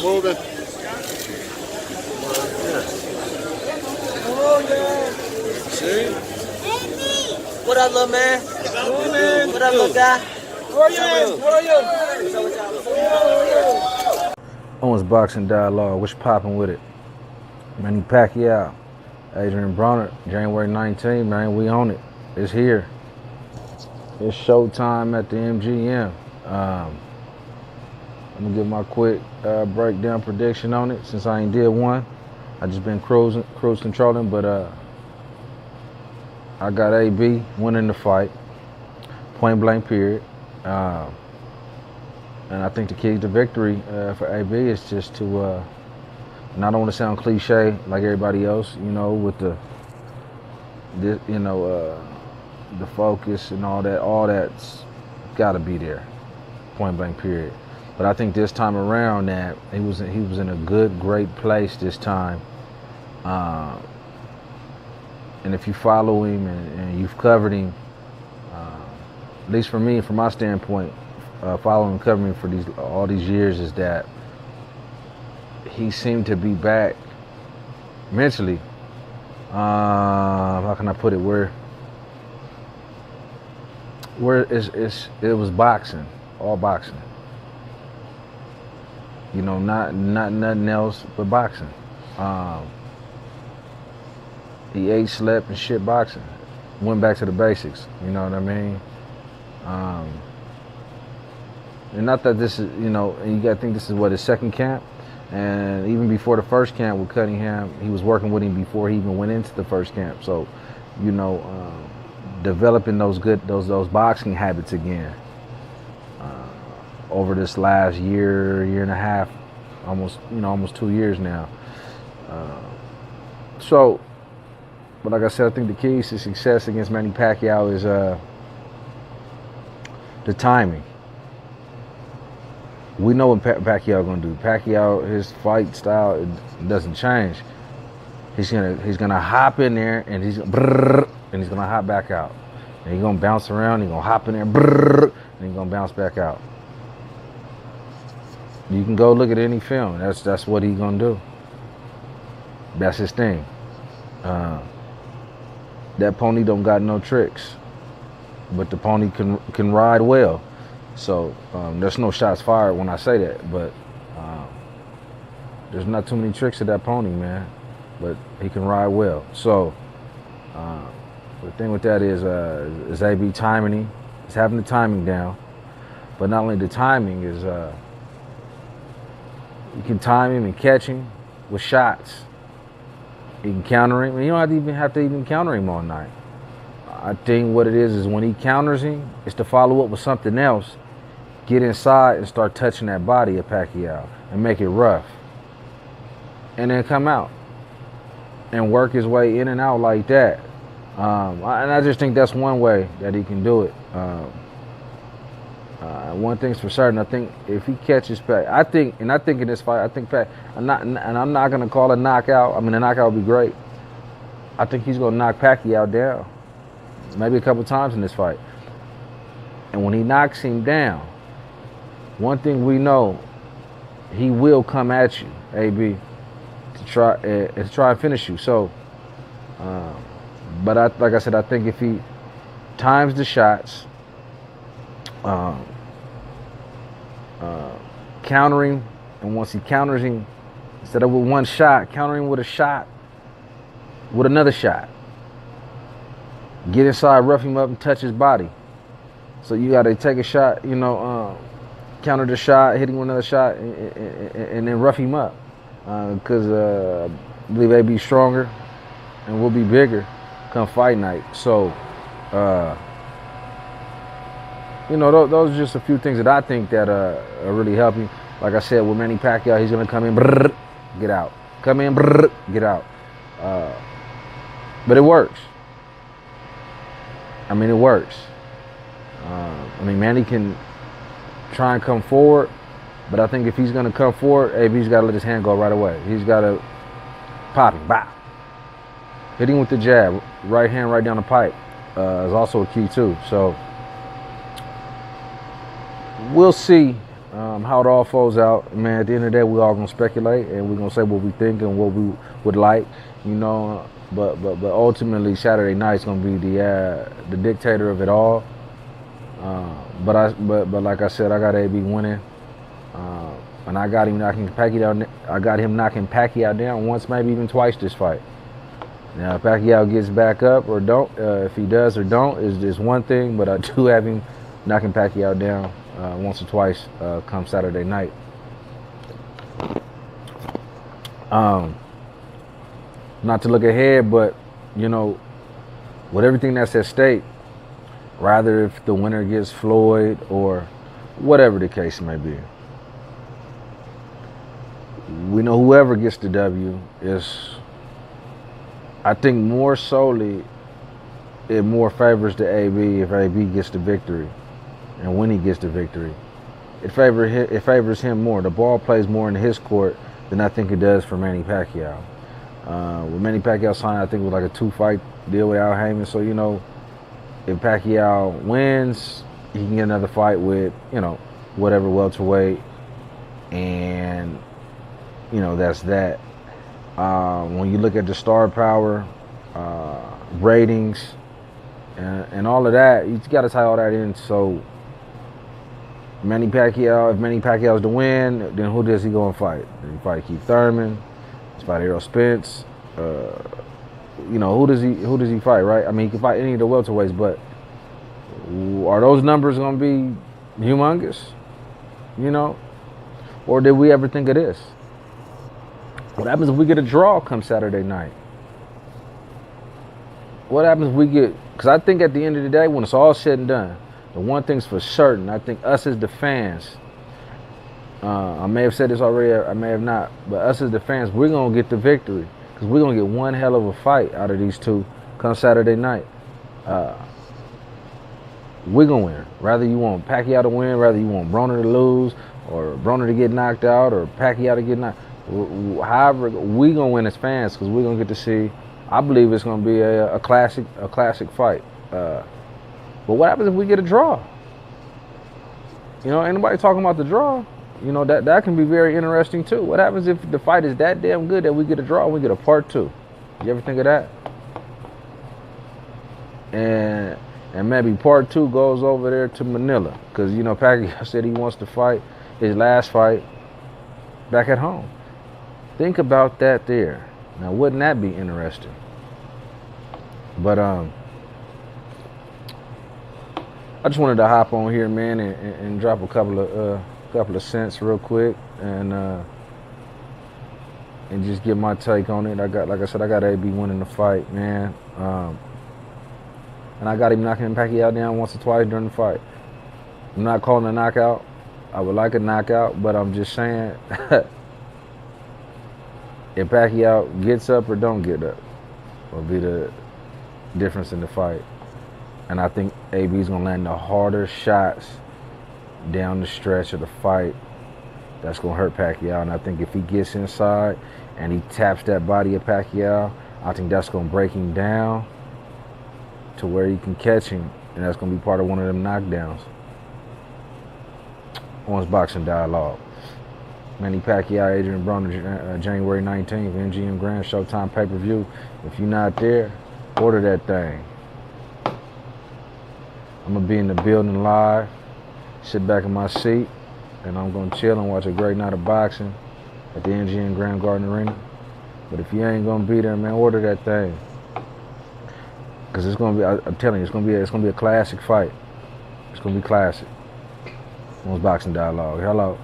Moving. See? What up, little man? What up, little guy? Owens Boxing Dialogue, what's popping with it? Manny Pacquiao, Adrien Broner, January 19th, man, we on it. It's here. It's showtime at the MGM. I'm gonna give my quick breakdown prediction on it since I ain't did one. I just been cruise controlling, but I got AB winning the fight, point blank period. And I think the key to victory for AB is just to, and I don't want to sound cliche like everybody else, you know, with the focus and all that's got to be there, point blank period. But I think this time around that he was in a great place this time. And if you follow him and you've covered him, at least for me, from my standpoint, following and covering him for all these years, is that he seemed to be back mentally. How can I put it? Where it was boxing, all boxing. You know, not nothing else but boxing. He ate, slept, and shit boxing. Went back to the basics. You know what I mean? And not that this is, you know, you got to think this is what, his second camp. And even before the first camp with Cunningham, he was working with him before he even went into the first camp. So, you know, developing those boxing habits again over this last year and a half, almost 2 years now. But like I said, I think the keys to success against Manny Pacquiao is the timing. We know what Pacquiao gonna do. Pacquiao, his fight style, it doesn't change. He's gonna hop in there and he's gonna hop back out. And he's gonna bounce around. He's gonna hop in there, and he's gonna bounce back out. You can go look at any film. That's what he's gonna do. That's his thing. That pony don't got no tricks, but the pony can ride well. So there's no shots fired when I say that, but there's not too many tricks to that pony, man. But he can ride well. So the thing with that is AB timing him. He's having the timing down, but not only the timing is you can time him and catch him with shots. You can counter him, and you don't have to even counter him all night. I think what it is when he counters him, is to follow up with something else, get inside and start touching that body of Pacquiao and make it rough. And then come out and work his way in and out like that. And I just think that's one way that he can do it. One thing's for certain, I think if he catches Pac, I think in this fight, I think Pac, I'm not gonna call a knockout. I mean, a knockout would be great. I think he's gonna knock Pacquiao down, maybe a couple times in this fight. And when he knocks him down, one thing we know, he will come at you, AB, to try and finish you. So, but like I said, I think if he times the shots, countering, and once he counters him, instead of with one shot, countering with a shot, with another shot. Get inside, rough him up, and touch his body. So you got to take a shot, you know, counter the shot, hit him with another shot, and then rough him up. Because I believe AB's stronger and will be bigger come fight night. So, you know, those are just a few things that I think that are really helping. Like I said, with Manny Pacquiao, he's going to come in, get out. Come in, get out. But it works. I mean, it works. I mean, Manny can try and come forward, but I think if he's going to come forward, AB's got to let his hand go right away. He's got to pop him, bop. Hitting with the jab, right hand right down the pipe is also a key too. So we'll see how it all falls out, man. At the end of the day, we all gonna speculate and we're gonna say what we think and what we would like, you know. But ultimately, Saturday night's gonna be the dictator of it all. But like I said, I got AB winning, and I got him knocking Pacquiao. I got him knocking Pacquiao down once, maybe even twice this fight. Now, if Pacquiao gets back up or don't, if he does or don't, is just one thing. But I do have him knocking Pacquiao down once or twice come Saturday night. Not to look ahead, but you know, with everything that's at stake, rather if the winner gets Floyd or whatever the case may be, we know whoever gets the W is, I think more solely, it more favors the AB if AB gets the victory, and when he gets the victory, it favors him more. The ball plays more in his court than I think it does for Manny Pacquiao. With Manny Pacquiao signed, I think it was like a 2-fight deal with Al Heyman. So, you know, if Pacquiao wins, he can get another fight with, you know, whatever welterweight. And, you know, that's that. When you look at the star power, ratings, and all of that, you got to tie all that in. So, Manny Pacquiao, if Manny Pacquiao's to win, then who does he go and fight? Does he fight Keith Thurman? Does he fight Errol Spence? You know, who does he fight, right? I mean, he can fight any of the welterweights, but are those numbers going to be humongous? You know? Or did we ever think of this? What happens if we get a draw come Saturday night? What happens if we get... Because I think at the end of the day, when it's all said and done, the one thing's for certain, I think us as the fans, I may have said this already, I may have not, but us as the fans, we're going to get the victory. Because we're going to get one hell of a fight out of these two come Saturday night. We're going to win. Rather you want Pacquiao to win, rather you want Broner to lose, or Broner to get knocked out, or Pacquiao to get knocked. However, we're going to win as fans because we're going to get to see, I believe it's going to be a classic fight. But what happens if we get a draw? You know, ain't nobody talking about the draw. You know, that can be very interesting too. What happens if the fight is that damn good that we get a draw and we get a part 2? You ever think of that? And maybe part 2 goes over there to Manila. Because, you know, Pacquiao said he wants to fight his last fight back at home. Think about that there. Now, wouldn't that be interesting? But, I just wanted to hop on here, man, and drop a couple of cents real quick, and just get my take on it. Like I said, I got AB winning the fight, man, and I got him knocking Pacquiao down once or twice during the fight. I'm not calling a knockout. I would like a knockout, but I'm just saying, if Pacquiao gets up or don't get up, will be the difference in the fight. And I think AB's going to land the harder shots down the stretch of the fight that's going to hurt Pacquiao. And I think if he gets inside and he taps that body of Pacquiao, I think that's going to break him down to where he can catch him. And that's going to be part of one of them knockdowns. On his boxing dialogue. Manny Pacquiao, Adrien Broner, January 19th, MGM Grand Showtime pay-per-view. If you're not there, order that thing. I'm going to be in the building live, sit back in my seat, and I'm going to chill and watch a great night of boxing at the MGM Grand Garden Arena. But if you ain't going to be there, man, order that thing. Because it's going to be, I'm telling you, it's going to be a classic fight. It's going to be classic. On his boxing dialogue. Hello.